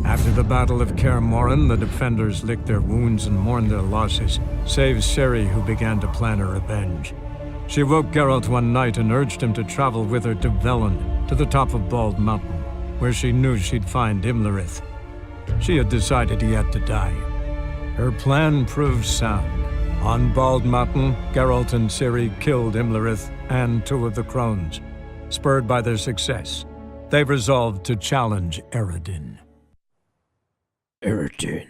After the Battle of Kaer Morhen, the defenders licked their wounds and mourned their losses, save Ciri, who began to plan her revenge. She woke Geralt one night and urged him to travel with her to Velen, to the top of Bald Mountain, where she knew she'd find Imlerith. She had decided he had to die. Her plan proved sound. On Bald Mountain, Geralt and Ciri killed Imlerith and two of the crones. Spurred by their success, they resolved to challenge Eredin. Eredin.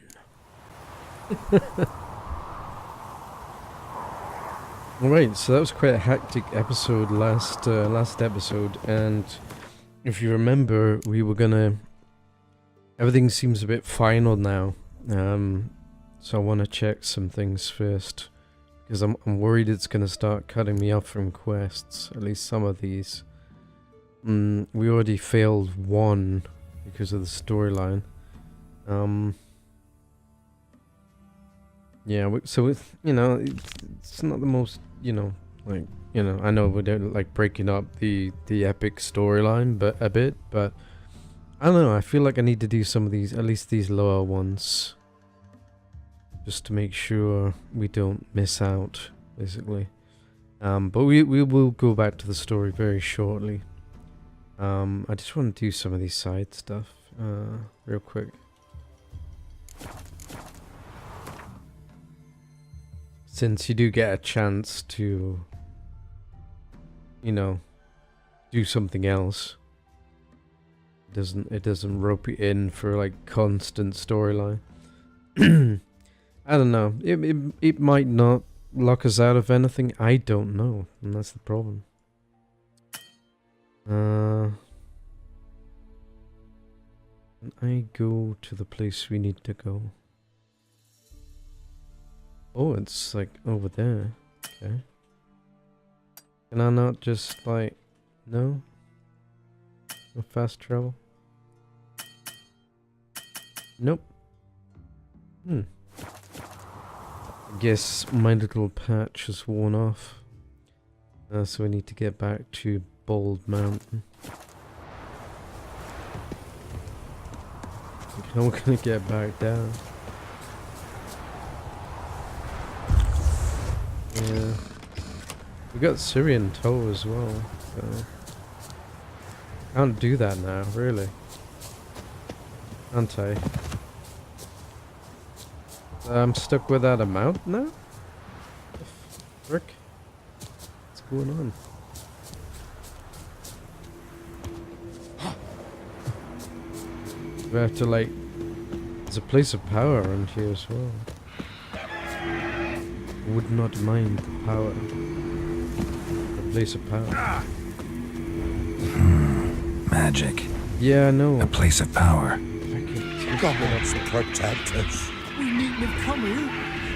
Alright, so that was quite a hectic episode last episode, and if you remember, we were gonna... Everything seems a bit final now, so I want to check some things first, because I'm worried it's gonna start cutting me off from quests, at least some of these. We already failed one because of the storyline. Yeah, so with, you know, it's not the most, you know, like, you know, I know we don't like breaking up the epic storyline, but a bit, but I don't know, I feel like I need to do some of these, at least these lower ones, just to make sure we don't miss out, basically. But we will go back to the story very shortly. I just want to do some of these side stuff, real quick. Since you do get a chance to, you know, do something else. It doesn't rope you in for like constant storyline. I don't know. It might not lock us out of anything. I don't know, and that's the problem. I go to the place we need to go. Oh, it's like over there. Okay. Can I not just like... No? No fast travel? Nope. I guess my little patch is worn off. So we need to get back to Bald Mountain. How are we gonna get back down? Yeah. We got Syrian tow as well, so can't do that now, really. Can't I? I'm stuck without a mount now? What the frick? What's going on? We have to like... There's a place of power around here as well. Would not mind the power. The place of power. Magic. Yeah, I know. A place of power. Gods protect us. We needn't have come here.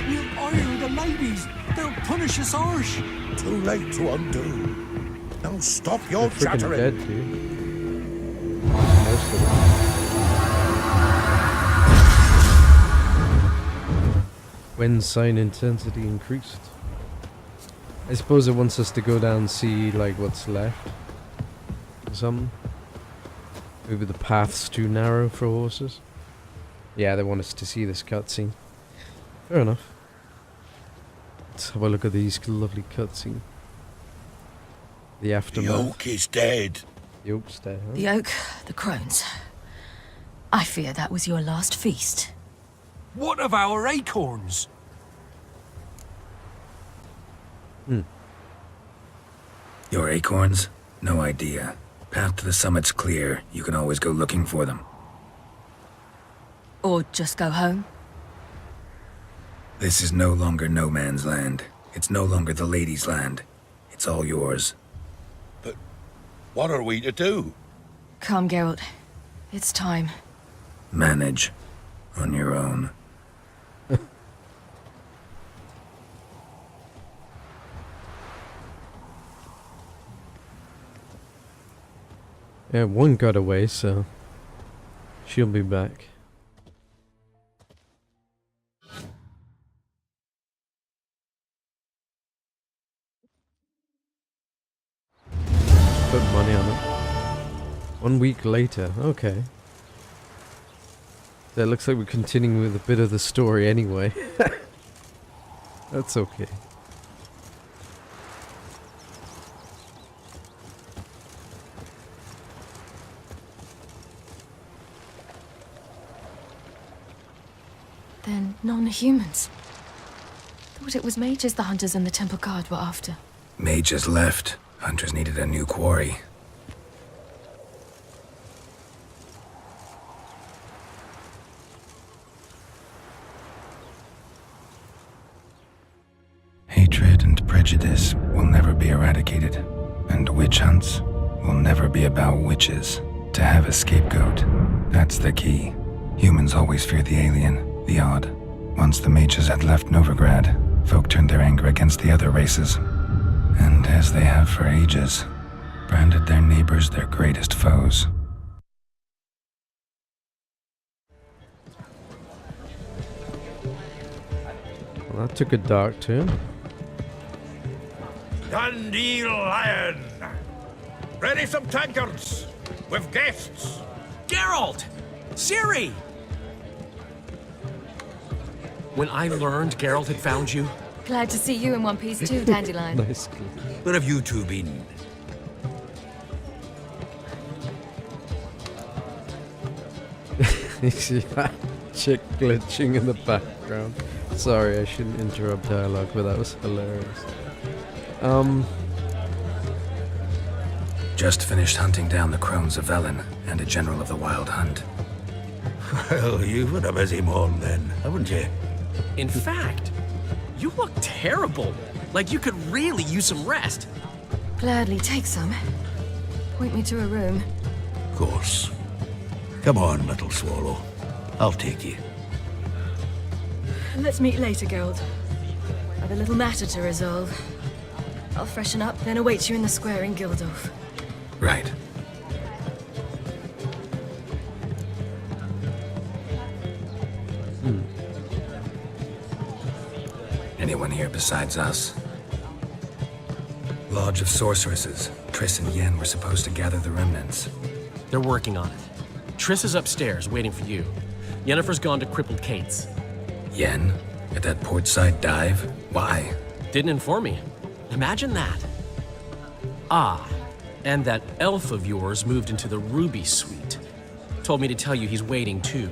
We'll oil the ladies. They'll punish us harsh. Too late to undo. Now stop your They're freaking chattering. dead, dude. Most of them. When sign intensity increased. I suppose it wants us to go down and see like what's left. Or something. Maybe the path's too narrow for horses. Yeah, they want us to see this cutscene. Fair enough. Let's have a look at these lovely cutscene. The The aftermath. oak is dead. The oak's dead, huh? The oak, the crones. I fear that was your last feast. What of our acorns? Your acorns? No idea. Path to the summit's clear. You can always go looking for them. Or just go home? This is no longer no man's land. It's no longer the lady's land. It's all yours. But what are we to do? Come, Geralt. It's time. Manage. On your own. Yeah, one got away, so she'll be back. Put money on it. 1 week later, okay. That looks like we're continuing with a bit of the story anyway. That's okay. Then non-humans. Thought it was mages the hunters and the temple guard were after. Mages left. Hunters needed a new quarry. Hatred and prejudice will never be eradicated, and witch hunts will never be about witches. To have a scapegoat, that's the key. Humans always fear the alien, the odd. Once the mages had left Novigrad, folk turned their anger against the other races. And as they have for ages, branded their neighbors their greatest foes. Well, that took a dark turn. Dundee Lion! Ready some tankards! With guests! Geralt! Ciri! When I learned Geralt had found you, Glad to see you in one piece too, Dandelion. Nice. Where have you two been? You see that chick glitching in the background. Sorry, I shouldn't interrupt dialogue, but that was hilarious. Just finished hunting down the crones of Velen and a general of the Wild Hunt. Well, you've had a busy morning then, haven't you? in fact, you look terrible. Like you could really use some rest. Gladly take some. Point me to a room. Of course. Come on, little swallow. I'll take you. Let's meet later, Geralt. I've a little matter to resolve. I'll freshen up, then await you in the square in Gildorf. Right. Anyone here besides us? Lodge of Sorceresses. Triss and Yen were supposed to gather the remnants. They're working on it. Triss is upstairs, waiting for you. Yennefer's gone to crippled Kate's. Yen? At that portside dive? Why? Didn't inform me. Imagine that. Ah, and that elf of yours moved into the Ruby Suite. Told me to tell you he's waiting too.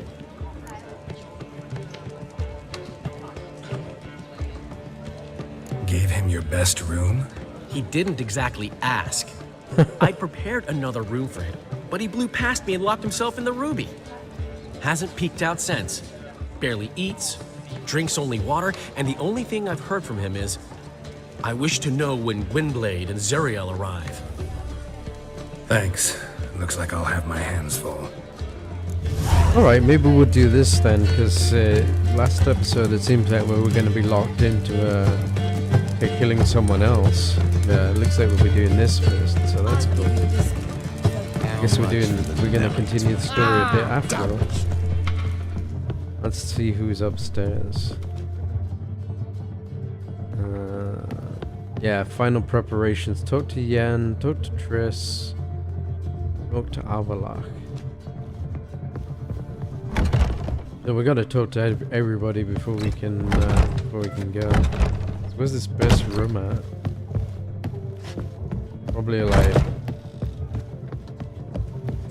Gave him your best room? He didn't exactly ask. I'd prepared another room for him, but he blew past me and locked himself in the Ruby. Hasn't peeked out since. Barely eats, drinks only water, and the only thing I've heard from him is, I wish to know when Gwynblade and Zeriel arrive. Thanks. Looks like I'll have my hands full. Alright, maybe we'll do this then, because last episode it seems like we were going to be locked into killing someone else. It looks like we'll be doing this first, so that's cool. I guess we're going to continue the story a bit after all. Let's see who's upstairs. Yeah, final preparations. Talk to Yen, talk to Triss, talk to Avalach. Then we gotta talk to everybody before we can go. So where's this best room at? Probably like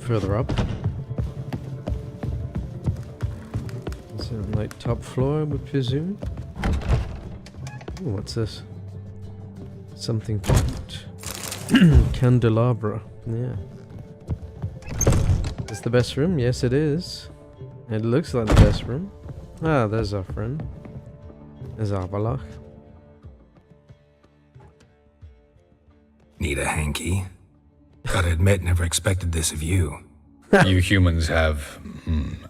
further up. Is it like top floor, we presume? Ooh, what's this? Something cute. Candelabra. Yeah. Is the best room? Yes, it is. It looks like the best room. Ah, there's our friend. There's Avalach. Need a hanky? Gotta admit, never expected this of you. You humans have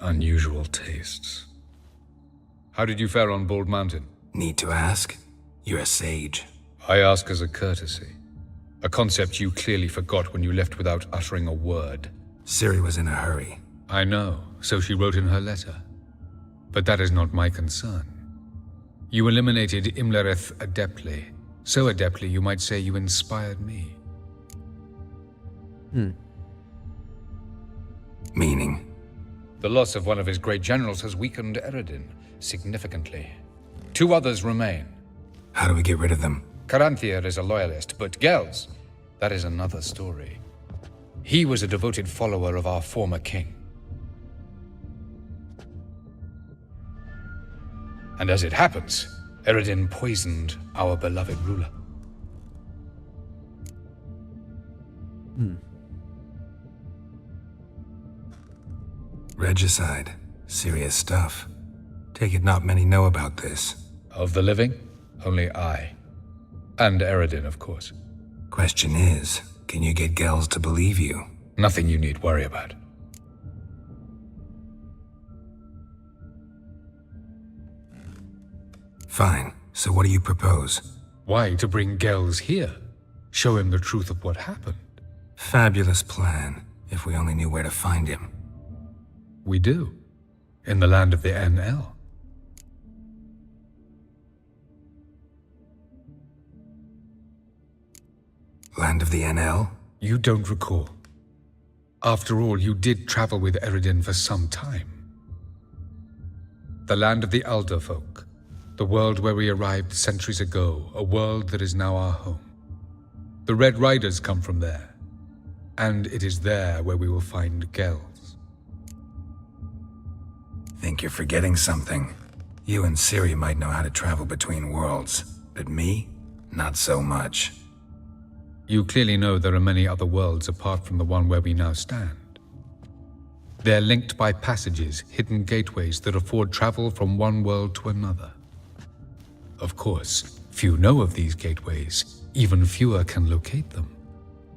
unusual tastes. How did you fare on Bald Mountain? Need to ask? You're a sage. I ask as a courtesy. A concept you clearly forgot when you left without uttering a word. Ciri was in a hurry. I know, so she wrote in her letter. But that is not my concern. You eliminated Imlerith adeptly. So adeptly you might say you inspired me. Meaning? The loss of one of his great generals has weakened Eredin significantly. 2 others remain. How do we get rid of them? Caranthier is a loyalist, but Gels, that is another story. He was a devoted follower of our former king. And as it happens, Eredin poisoned our beloved ruler. Regicide. Serious stuff. Take it not many know about this. Of the living, only I. And Eredin, of course. Question is, can you get Gels to believe you? Nothing you need worry about. Fine. So what do you propose? Why to bring Gels here? Show him the truth of what happened. Fabulous plan, if we only knew where to find him. We do. In the land of the NL. Land of the NL? You don't recall. After all, you did travel with Eredin for some time. The land of the Elder Folk. The world where we arrived centuries ago. A world that is now our home. The Red Riders come from there. And it is there where we will find Gels. Think you're forgetting something. You and Ciri might know how to travel between worlds, but me? Not so much. You clearly know there are many other worlds apart from the one where we now stand. They're linked by passages, hidden gateways that afford travel from one world to another. Of course, few know of these gateways. Even fewer can locate them.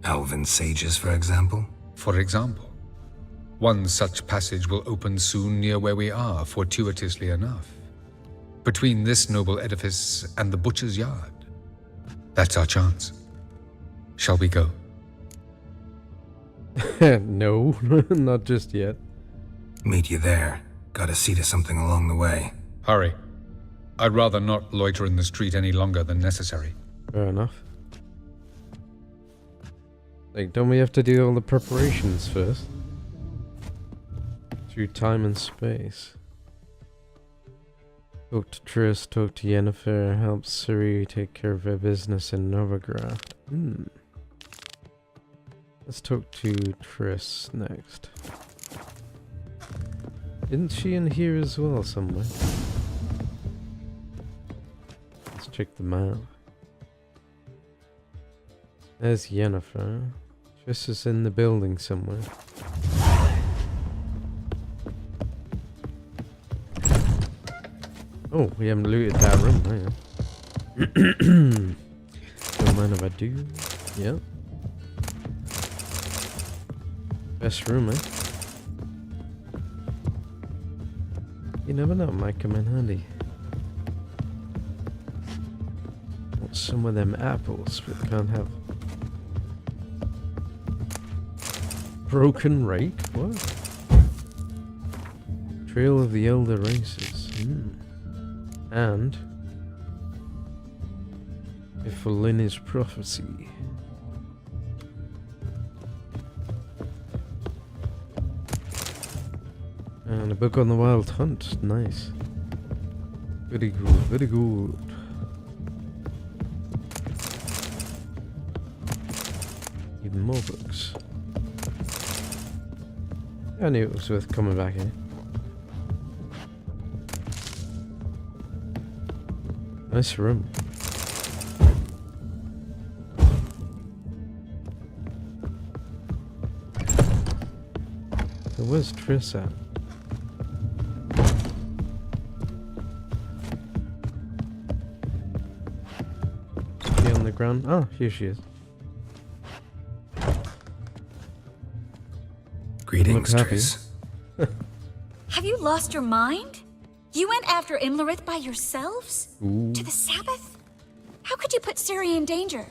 Elven sages, for example? For example. One such passage will open soon near where we are, fortuitously enough. Between this noble edifice and the butcher's yard. That's our chance. Shall we go? No, not just yet. Meet you there. Gotta see to something along the way. Hurry. I'd rather not loiter in the street any longer than necessary. Fair enough. Like, don't we have to do all the preparations first? Through time and space. Talk to Triss, talk to Yennefer, help Ciri take care of her business in Novigrad. Let's talk to Triss next. Isn't she in here as well somewhere? Let's check them out. There's Yennefer. Triss is in the building somewhere. Oh, we haven't looted that room, don't mind if I do. Yep. Best room, eh? You never know, might come in handy. Want some of them apples, but can't have. Broken rake? What? Trail of the Elder Races. And Ifalini's Prophecy. And a book on the Wild Hunt. Nice. Very good, very good. Even more books. I knew it was worth coming back in. Nice room. So where's Triss at? Is she on the ground? Oh, here she is. Greetings, Triss. Have you lost your mind? You went after Imlerith by yourselves? Ooh. To the Sabbath? How could you put Ciri in danger?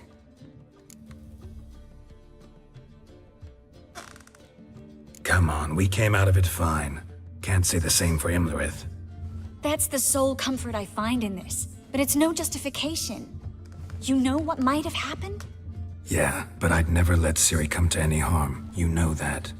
Come on, we came out of it fine. Can't say the same for Imlerith. That's the sole comfort I find in this, but it's no justification. You know what might have happened? Yeah, but I'd never let Ciri come to any harm. You know that.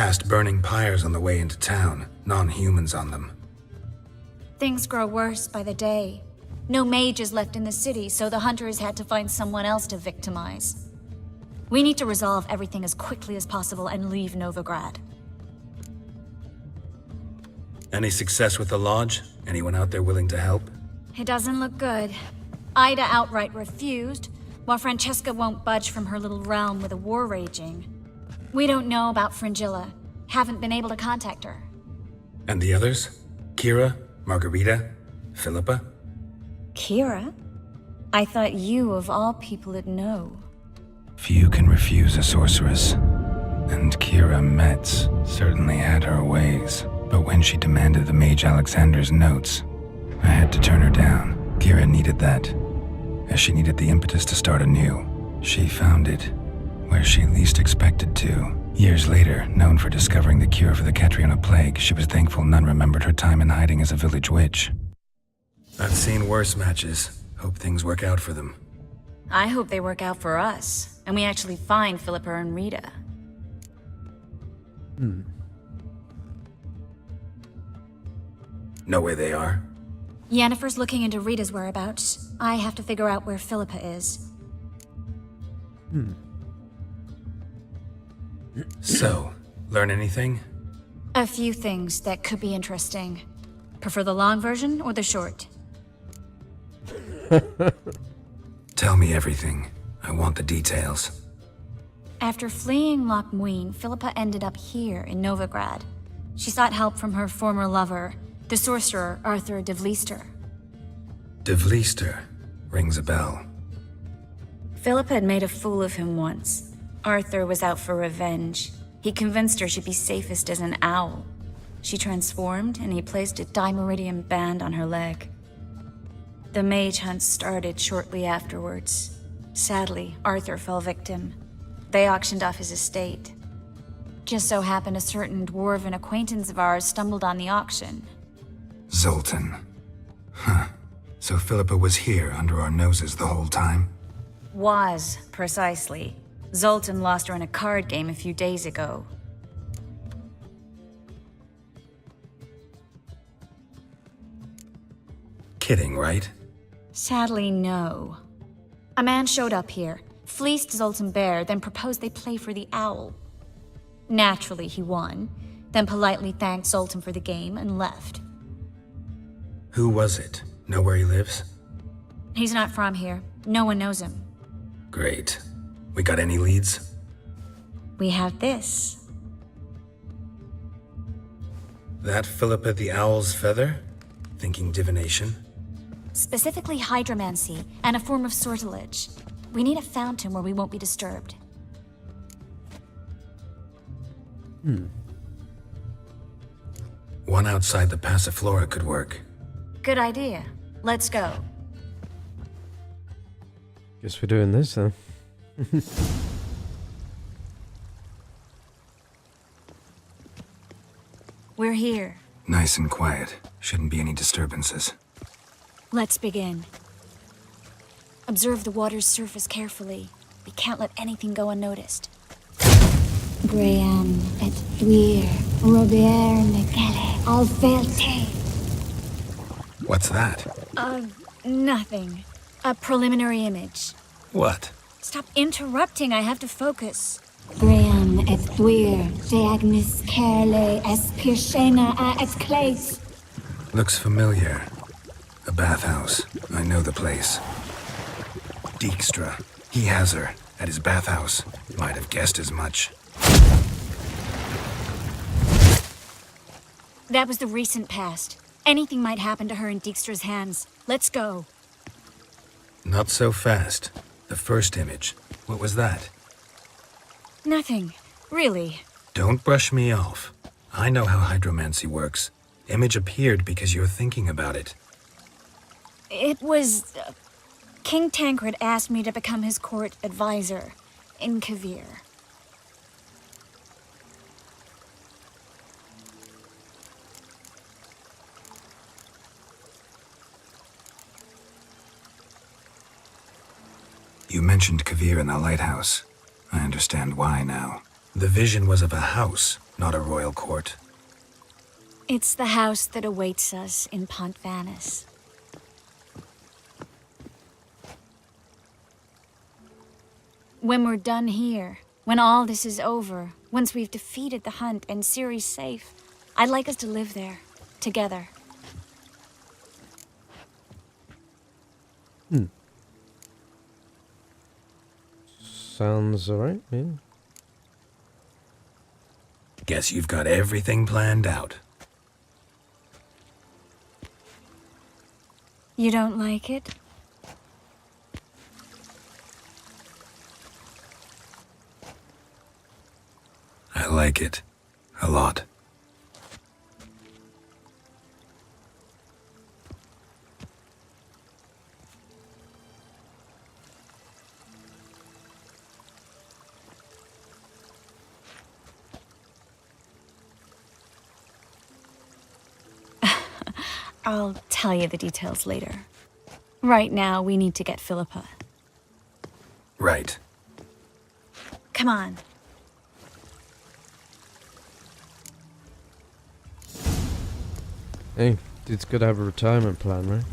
Past burning pyres on the way into town, non-humans on them. Things grow worse by the day. No mages left in the city, so the hunters had to find someone else to victimize. We need to resolve everything as quickly as possible and leave Novigrad. Any success with the lodge? Anyone out there willing to help? It doesn't look good. Ida outright refused, while Francesca won't budge from her little realm with a war raging. We don't know about Fringilla. Haven't been able to contact her. And the others? Kira? Margarita? Philippa? Kira? I thought you, of all people, would know. Few can refuse a sorceress. And Kira Metz certainly had her ways. But when she demanded the Mage Alexander's notes, I had to turn her down. Kira needed that, as she needed the impetus to start anew. She found it where she least expected to. Years later, known for discovering the cure for the Catriona plague, she was thankful none remembered her time in hiding as a village witch. I've seen worse matches. Hope things work out for them. I hope they work out for us, and we actually find Philippa and Rita. Know where they are? Yennefer's looking into Rita's whereabouts. I have to figure out where Philippa is. So, learn anything? A few things that could be interesting. Prefer the long version or the short? Tell me everything. I want the details. After fleeing Loch Muin, Philippa ended up here in Novigrad. She sought help from her former lover, the sorcerer Arthur de Vlister. De Vlister rings a bell. Philippa had made a fool of him once. Arthur was out for revenge. He convinced her she'd be safest as an owl. She transformed, and he placed a dimeridium band on her leg. The mage hunt started shortly afterwards. Sadly, Arthur fell victim. They auctioned off his estate. Just so happened a certain dwarven acquaintance of ours stumbled on the auction. Zoltan. Huh. So Philippa was here under our noses the whole time? Was, precisely. Zoltan lost her in a card game a few days ago. Kidding, right? Sadly, no. A man showed up here, fleeced Zoltan bare, then proposed they play for the owl. Naturally, he won, then politely thanked Zoltan for the game and left. Who was it? Know where he lives? He's not from here. No one knows him. Great. We got any leads? We have this. That Philippa the Owl's feather? Thinking divination? Specifically hydromancy and a form of sortilege. We need a fountain where we won't be disturbed. One outside the Passiflora could work. Good idea. Let's go. Guess we're doing this, huh? We're here. Nice and quiet. Shouldn't be any disturbances. Let's begin. Observe the water's surface carefully. We can't let anything go unnoticed. Graham et Thuir, Robert Mekele, Alvelte. What's that? Nothing. A preliminary image. What? Stop interrupting, I have to focus. Graham et Thuir, de Agnes Kerle, es Pirshena a et Claes. Looks familiar. A bathhouse. I know the place. Dijkstra. He has her. At his bathhouse. Might have guessed as much. That was the recent past. Anything might happen to her in Dijkstra's hands. Let's go. Not so fast. The first image. What was that? Nothing. Really. Don't brush me off. I know how hydromancy works. Image appeared because you're thinking about it. It was... King Tancred asked me to become his court advisor in Kavir. You mentioned Kavir in the lighthouse. I understand why now. The vision was of a house, not a royal court. It's the house that awaits us in Pont Vanis. When we're done here, when all this is over, once we've defeated the hunt and Ciri's safe, I'd like us to live there, together. Sounds alright, yeah. Guess you've got everything planned out. You don't like it? I like it. A lot. I'll tell you the details later. Right now, we need to get Philippa. Right. Come on. Hey, dude's gotta have a retirement plan, right?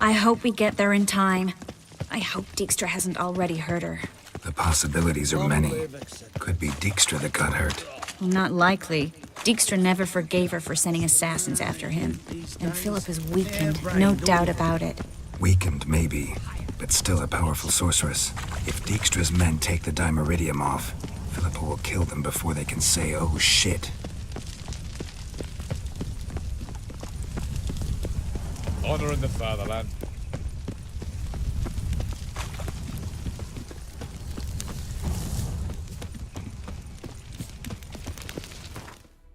I hope we get there in time. I hope Dijkstra hasn't already hurt her. The possibilities are many. Could be Dijkstra that got hurt. Well, not likely. Dijkstra never forgave her for sending assassins after him. And Philippa's weakened, no doubt about it. Weakened, maybe, but still a powerful sorceress. If Dijkstra's men take the Dimeridium off, Philippa will kill them before they can say, oh shit. Honor in the fatherland.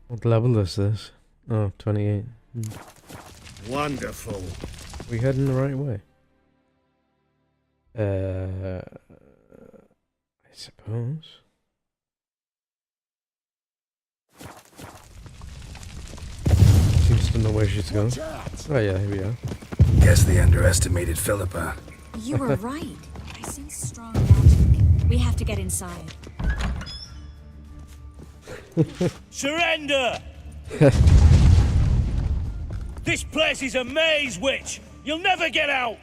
What level is this? Oh, 28. Wonderful. We heading the right way? I suppose. Seems to know where she's going. Oh yeah, here we are. Guess they underestimated Philippa. You were right. I sense strong magic. We have to get inside. Surrender! This place is a maze, witch! You'll never get out!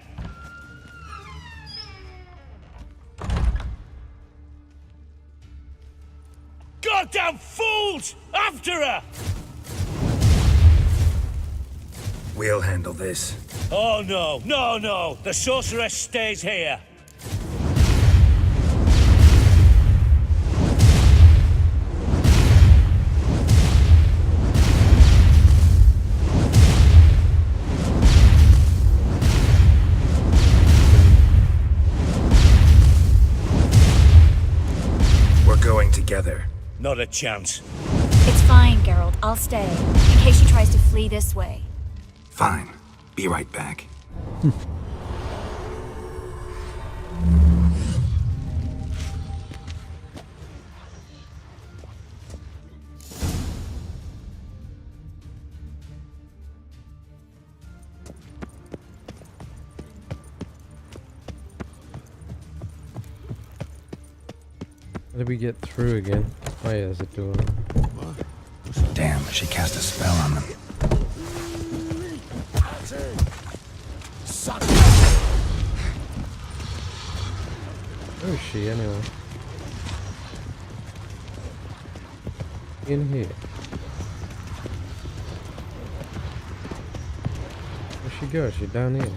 Goddamn fools! After her! We'll handle this. Oh no, no, no! The sorceress stays here! Together. Not a chance. It's fine, Geralt. I'll stay. In case she tries to flee this way. Fine. Be right back. How did we get through again? Oh yeah, there's a door. Damn, she cast a spell on them. Where is she anyway? In here. Where'd she go? Is she down here?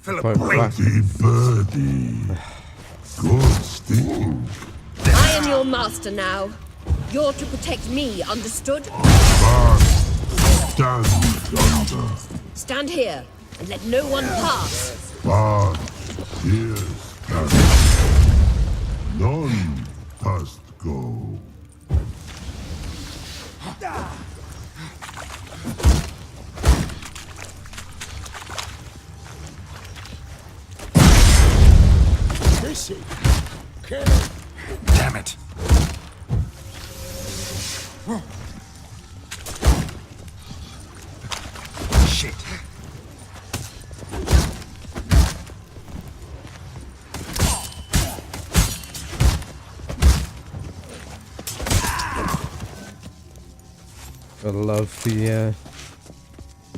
Philippa, Good sting. I am your master now. You're to protect me, understood? Stand yonder. Stand here and let no one pass. But here's none must go. Damn it. Shit. I love the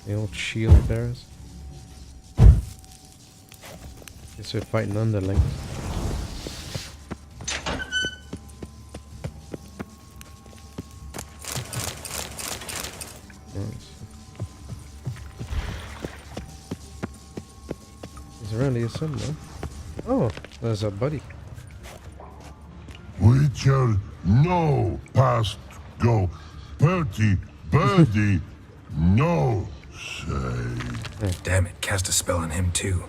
old shield bearers. Guess we're fighting underlings. He's around here somewhere. Oh, there's a buddy. Witcher, no past go. Bertie, birdie, no say. Damn it, cast a spell on him too.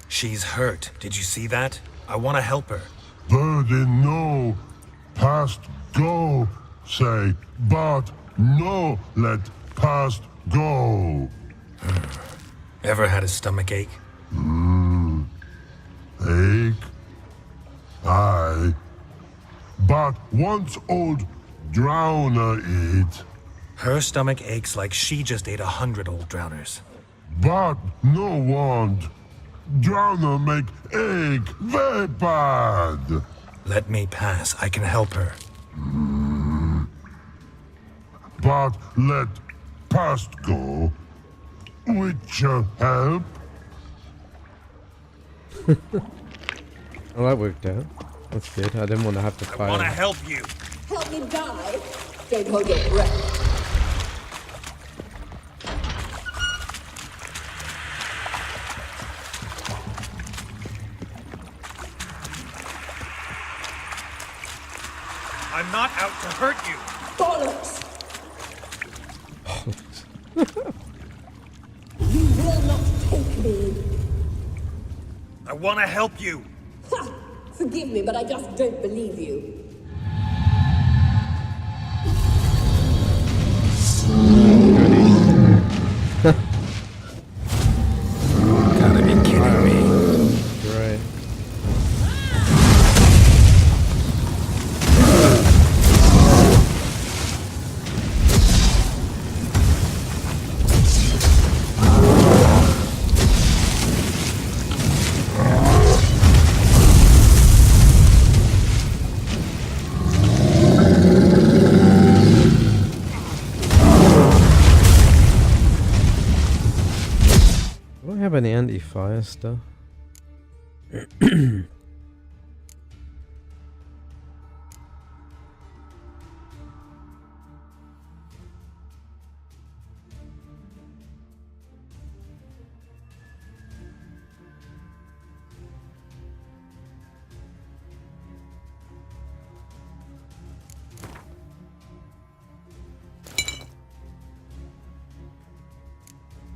She's hurt. Did you see that? I want to help her. Birdie, no past go say, but no let past go. Ever had a stomach ache? Ache? Aye. But once old drowner eat. Her stomach aches like she just ate 100 old drowners. But no want. Drowner make ache very bad. Let me pass. I can help her. But let past go. Witcher help. Well, that worked out. That's good. I didn't want to have to fight. I want to help you. Help me die? Don't hold your breath. I'm not out to hurt you. Bollocks! You will not take me. I want to help you. Ha! Forgive me, but I just don't believe you. Gotta be kidding me. Right. Any anti-fire stuff?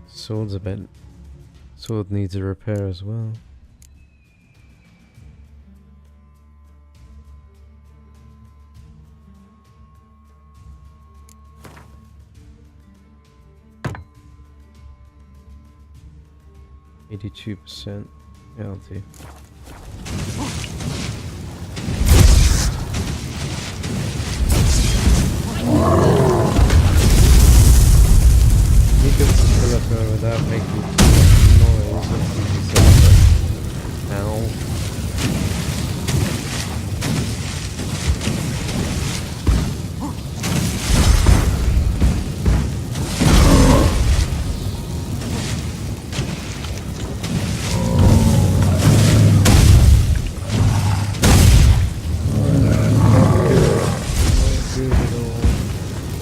Sword's a bit. Sword needs a repair as well. %, LT. You can Philippa without making noise. Ow.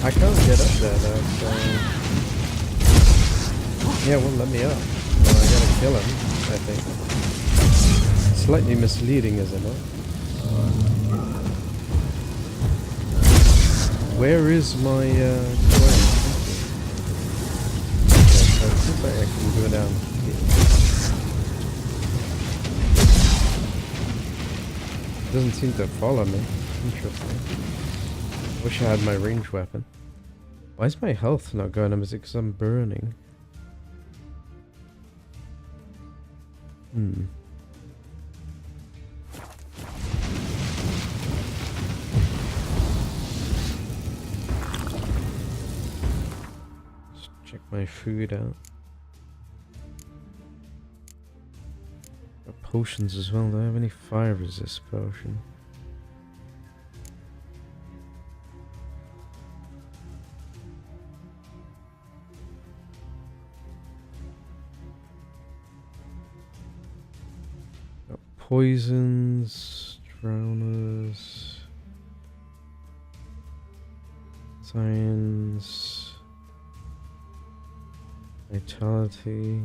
I can't get up there though, so... Yeah, it won't let me up. Well, I gotta kill him, I think. Slightly misleading, is it not? Where is my, coin? Okay, so it seems like I can go down here. It doesn't seem to follow me. Interesting. Wish I had my ranged weapon. Why is my health not going up? Is it because I'm burning? my food out. Got potions as well. Do I have any fire resist potion? Got poisons, drowners, science, vitality.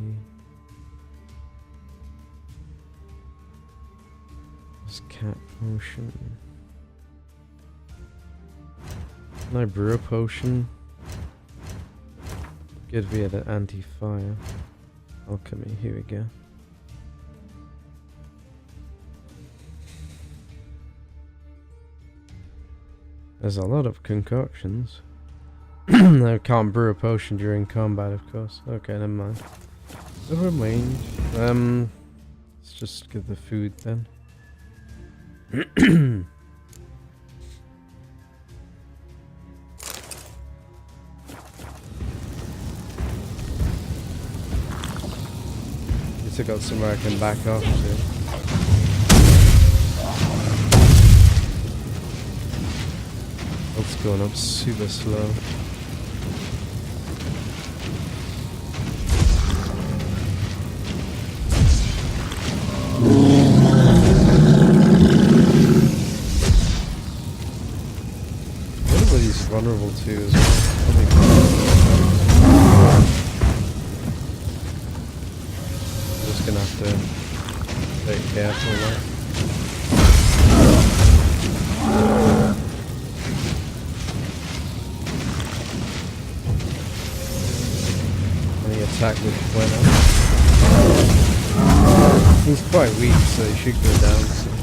This cat potion. Can I brew a potion? Good via the anti-fire. Alchemy, here we go. There's a lot of concoctions. I can't brew a potion during combat, of course. Okay, never mind. Never mind. Let's just get the food then. At least I got somewhere I can back off to. It's going up super slow. Everybody's vulnerable to as well. Just gonna have to take careful of that. Attack with Bueno. He's quite weak, so he should go down soon.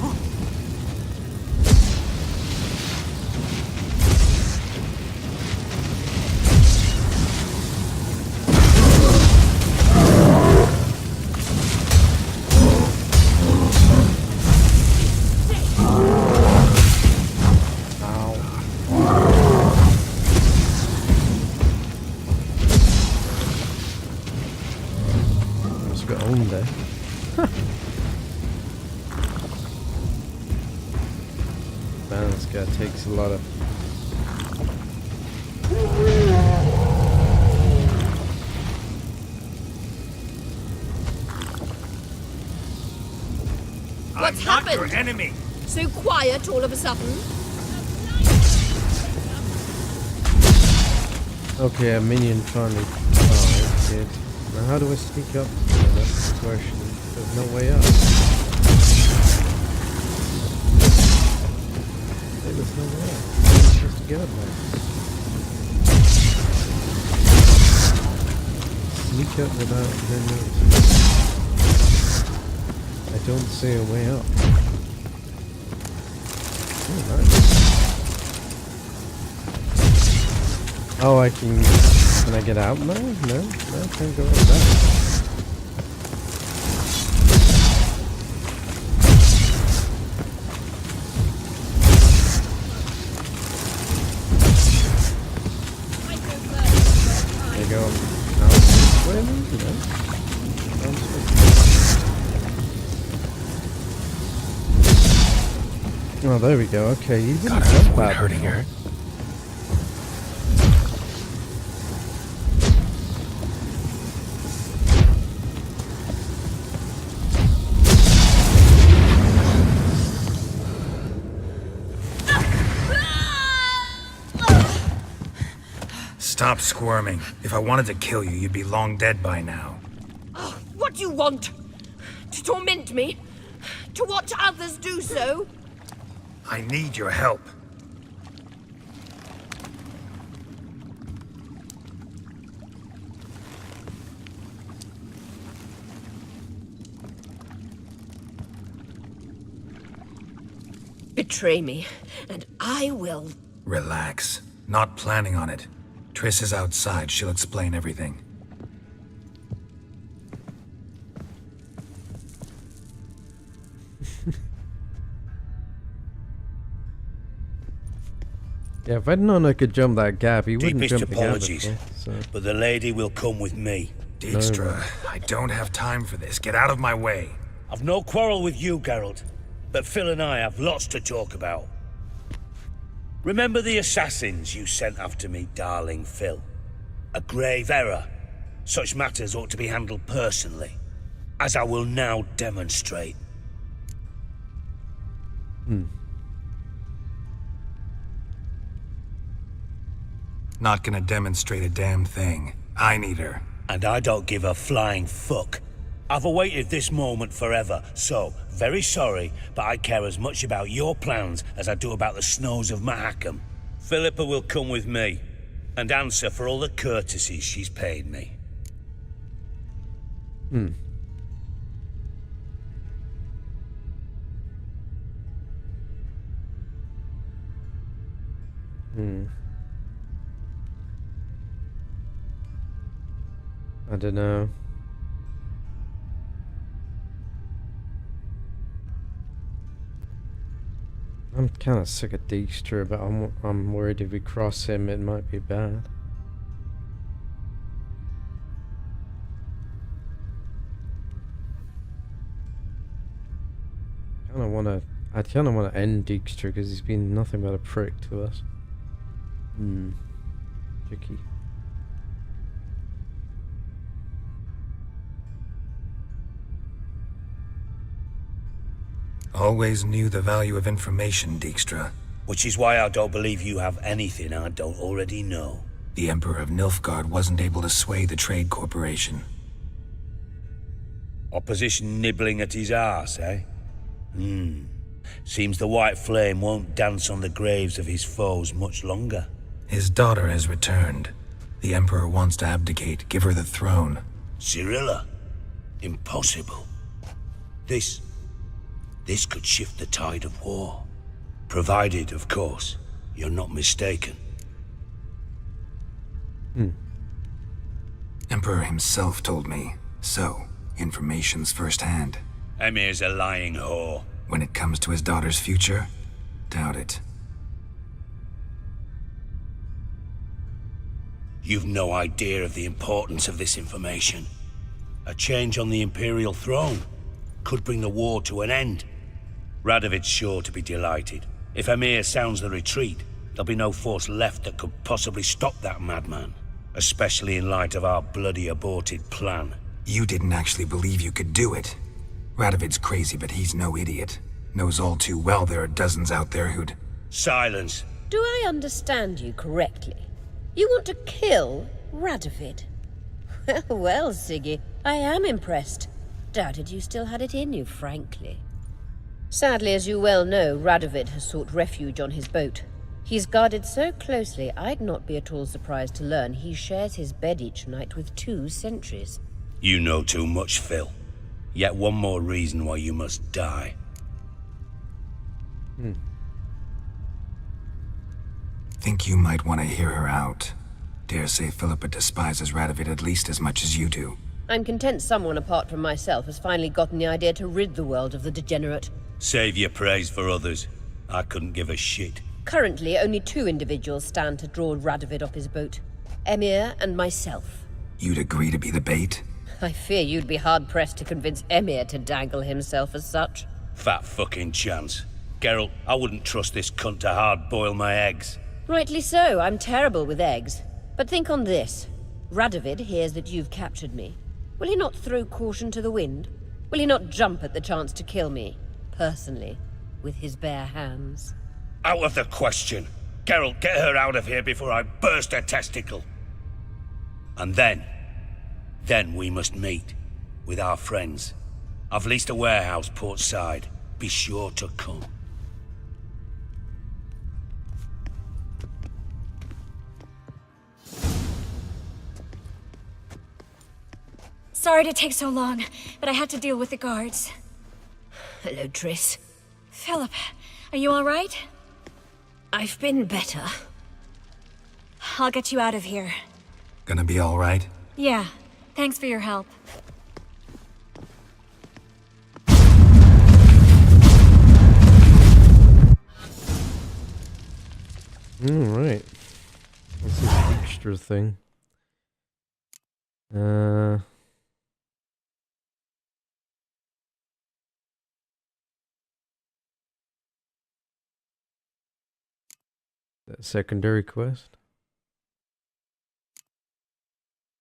Man, this guy takes a lot of... What's happened? Your enemy. So quiet all of a sudden. Okay, a minion finally. Oh, good. Now how do I sneak up? Oh, that's the question. There's no way up. There's no way up. I'm supposed to get up there. Sneak up without them noticing. I don't see a way up. Oh, nice. Oh, I can I get out now? No, I can't go up that. Oh, there we go. Okay, you didn't jump that hurting her. Stop squirming. If I wanted to kill you, you'd be long dead by now. Oh, what do you want? To torment me? To watch others do so? I need your help. Betray me, and I will... Relax. Not planning on it. Triss is outside. She'll explain everything. Yeah, if I'd known I could jump that gap, he wouldn't Deepest jump the gap. apologies, but the lady will come with me. Dijkstra, I don't have time for this. Get out of my way. I've no quarrel with you, Geralt, but Phil and I have lots to talk about. Remember the assassins you sent after me, darling Phil? A grave error. Such matters ought to be handled personally, as I will now demonstrate. Not gonna demonstrate a damn thing. I need her. And I don't give a flying fuck. I've awaited this moment forever, so, very sorry, but I care as much about your plans as I do about the snows of Mahakam. Philippa will come with me, and answer for all the courtesies she's paid me. I don't know. I'm kind of sick of Dijkstra, but I'm worried if we cross him, it might be bad. I kind of want to end Dijkstra because he's been nothing but a prick to us. Tricky. Always knew the value of information, Dijkstra. Which is why I don't believe you have anything I don't already know. The Emperor of Nilfgaard wasn't able to sway the Trade Corporation. Opposition nibbling at his arse, eh? Seems the White Flame won't dance on the graves of his foes much longer. His daughter has returned. The Emperor wants to abdicate, give her the throne. Cyrilla? Impossible. This could shift the tide of war. Provided, of course, you're not mistaken. Emperor himself told me. So, information's firsthand. Emir's a lying whore. When it comes to his daughter's future, doubt it. You've no idea of the importance of this information. A change on the Imperial throne could bring the war to an end. Radovid's sure to be delighted. If Emir sounds the retreat, there'll be no force left that could possibly stop that madman. Especially in light of our bloody aborted plan. You didn't actually believe you could do it. Radovid's crazy, but he's no idiot. Knows all too well there are dozens out there who'd... Silence. Do I understand you correctly? You want to kill Radovid? Well, Siggy, I am impressed. Doubted you still had it in you, frankly. Sadly, as you well know, Radovid has sought refuge on his boat. He's guarded so closely, I'd not be at all surprised to learn he shares his bed each night with 2 sentries. You know too much, Phil. Yet one more reason why you must die. Think you might want to hear her out. Dare say Philippa despises Radovid at least as much as you do. I'm content someone apart from myself has finally gotten the idea to rid the world of the degenerate. Save your praise for others. I couldn't give a shit. Currently, only 2 individuals stand to draw Radovid off his boat. Emir and myself. You'd agree to be the bait? I fear you'd be hard-pressed to convince Emir to dangle himself as such. Fat fucking chance. Geralt, I wouldn't trust this cunt to hard-boil my eggs. Rightly so, I'm terrible with eggs. But think on this. Radovid hears that you've captured me. Will he not throw caution to the wind? Will he not jump at the chance to kill me, personally, with his bare hands? Out of the question. Geralt, get her out of here before I burst her testicle. And then we must meet with our friends. I've leased a warehouse port side. Be sure to come. Sorry to take so long, but I had to deal with the guards. Hello, Triss. Philip, are you all right? I've been better. I'll get you out of here. Gonna be all right? Yeah, thanks for your help. Alright. What's this Dijkstra thing? That secondary quest.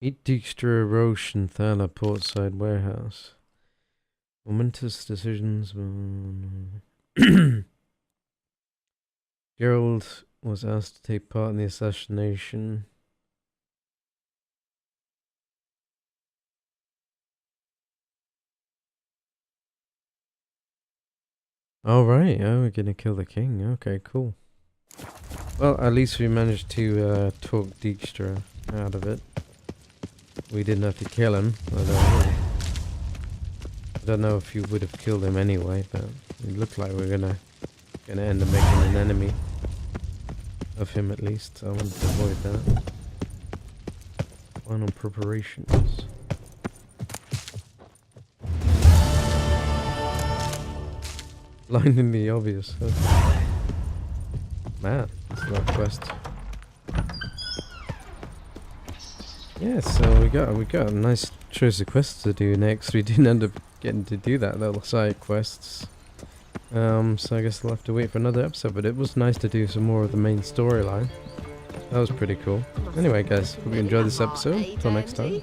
Meet Dijkstra, Roche, and Thala Portside Warehouse. Momentous decisions. Geralt was asked to take part in the assassination. All right, oh, we're gonna kill the king. Okay, cool. Well, at least we managed to talk Dijkstra out of it. We didn't have to kill him. I don't know if you would have killed him anyway, but it looked like we're gonna end up making an enemy of him at least. So I wanted to avoid that. Final preparations. Blindingly obvious. Okay. Man, that's a lot of quest. Yeah, so we got a nice choice of quests to do next. We didn't end up getting to do that little side quests. So I guess we'll have to wait for another episode, but it was nice to do some more of the main storyline. That was pretty cool. Anyway guys, hope you enjoyed this episode. Until next time.